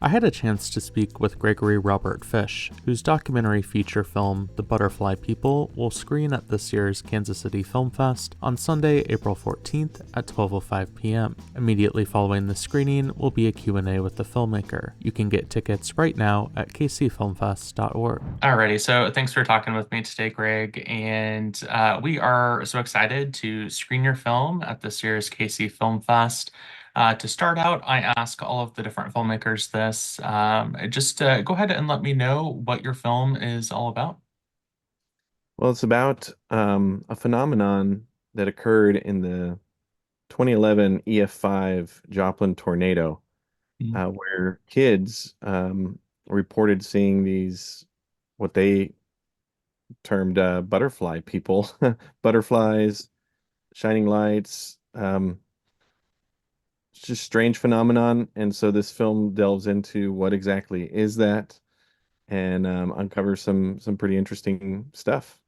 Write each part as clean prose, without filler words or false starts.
I had a chance to speak with Gregory Robert Fish, whose documentary feature film, The Butterfly People, will screen at this year's Kansas City Film Fest on Sunday, April 14th at 12:05 p.m. Immediately following the screening will be a Q&A with the filmmaker. You can get tickets right now at kcfilmfest.org. Alrighty, so thanks for talking with me today, Greg. And we are so excited to screen your film at this year's KC Film Fest. To start out, I ask all of the different filmmakers this. Just go ahead and let me know what your film is all about. Well, it's about a phenomenon that occurred in the 2011 EF5 Joplin tornado, Mhm. where kids reported seeing these, what they termed butterfly people, butterflies, shining lights. It's just strange phenomenon. And so this film delves into what exactly is that and uncovers some pretty interesting stuff.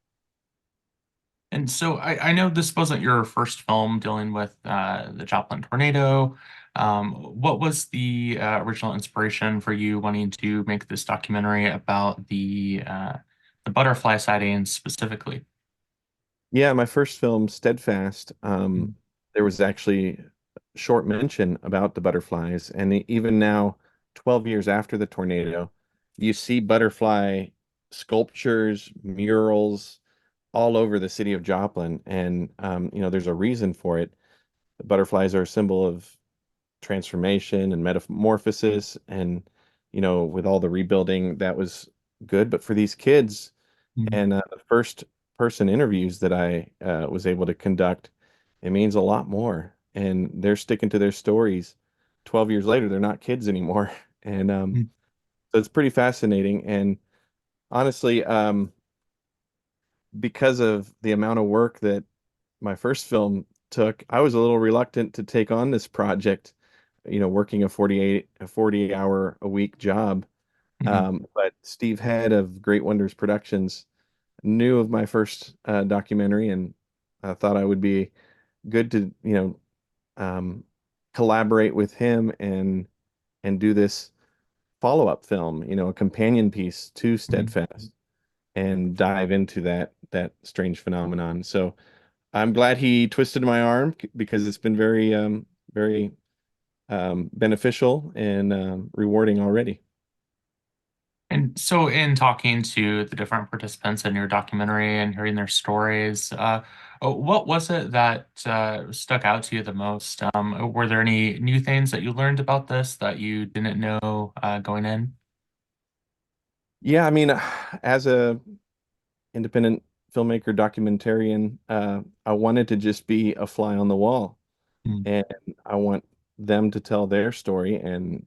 And so I know this wasn't your first film dealing with the Joplin tornado. What was the original inspiration for you wanting to make this documentary about the butterfly sightings specifically? Yeah, my first film, Steadfast, there was actually short mention about the butterflies. And even now, 12 years after the tornado, you see butterfly sculptures, murals all over the city of Joplin. And, there's a reason for it. The butterflies are a symbol of transformation and metamorphosis. And, with all the rebuilding, that was good. But for these kids, Mhm. and the first person interviews that I was able to conduct, it means a lot more. And they're sticking to their stories. 12 years later, they're not kids anymore. And so it's pretty fascinating. And honestly, because of the amount of work that my first film took, I was a little reluctant to take on this project, working a 40 hour a week job. Mhm. But Steve Head of Great Wonders Productions knew of my first documentary and thought I would be good to, um, collaborate with him and do this follow-up film, a companion piece to Mhm. Steadfast and dive into that strange phenomenon. So I'm glad he twisted my arm because it's been very beneficial and rewarding already. And so, in talking to the different participants in your documentary and hearing their stories, what was it that stuck out to you the most? Were there any new things that you learned about this that you didn't know going in? Yeah, I mean, as a independent filmmaker documentarian, I wanted to just be a fly on the wall, Mm. and I want them to tell their story, and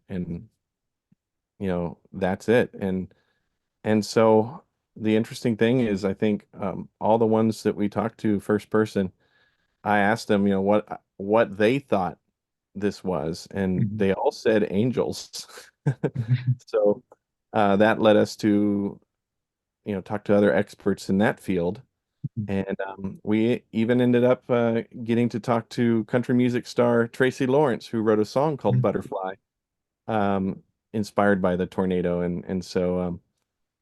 that's it. And so the interesting thing is, I think all the ones that we talked to first person, I asked them, what they thought this was, and Mhm. they all said angels. Mhm. So that led us to talk to other experts in that field. And we even ended up getting to talk to country music star Tracy Lawrence, who wrote a song called Mhm. Butterfly, um, inspired by the tornado. And so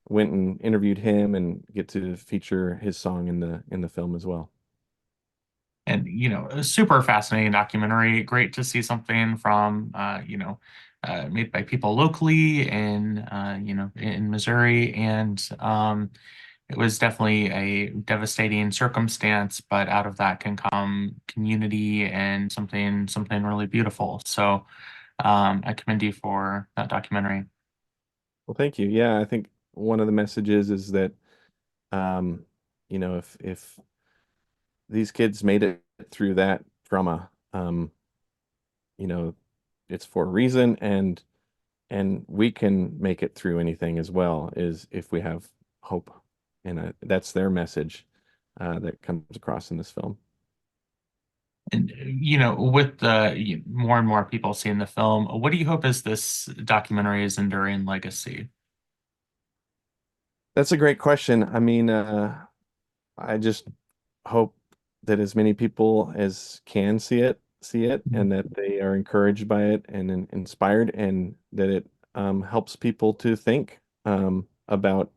went and interviewed him and get to feature his song in the film as well. And a super fascinating documentary. Great to see something from made by people locally in in Missouri, and it was definitely a devastating circumstance, but out of that can come community and something really beautiful. So I commend you for that documentary. Well, thank you. Yeah, I think one of the messages is that um, if these kids made it through that trauma, you know, it's for a reason, and we can make it through anything as well, is if we have hope. And that's their message that comes across in this film. And with the more and more people seeing the film, what do you hope is this documentary's enduring legacy? That's a great question. I mean, I just hope that as many people as can see it, and that they are encouraged by it and inspired, and that it helps people to think about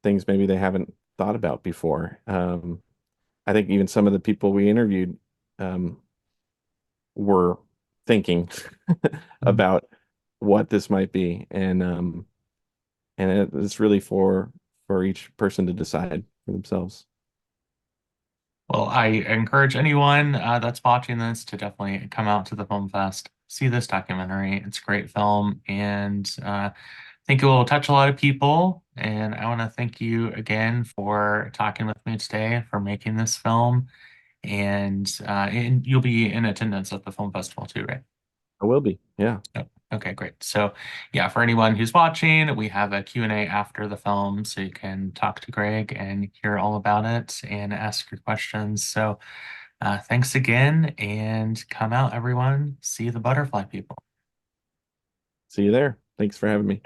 things maybe they haven't thought about before. I think even some of the people we interviewed um, were thinking Mm. about what this might be, and it's really for each person to decide for themselves. Well, I encourage anyone that's watching this to definitely come out to the film fest, see this documentary. It's a great film, and I think it will touch a lot of people. And I want to thank you again for talking with me today, for making this film, and you'll be in attendance at the film festival too, right? I will be, yeah. Oh, okay, great. So, yeah, for anyone who's watching, we have a Q&A after the film, so you can talk to Greg and hear all about it and ask your questions. So, thanks again, and come out, everyone. See the butterfly people. See you there. Thanks for having me.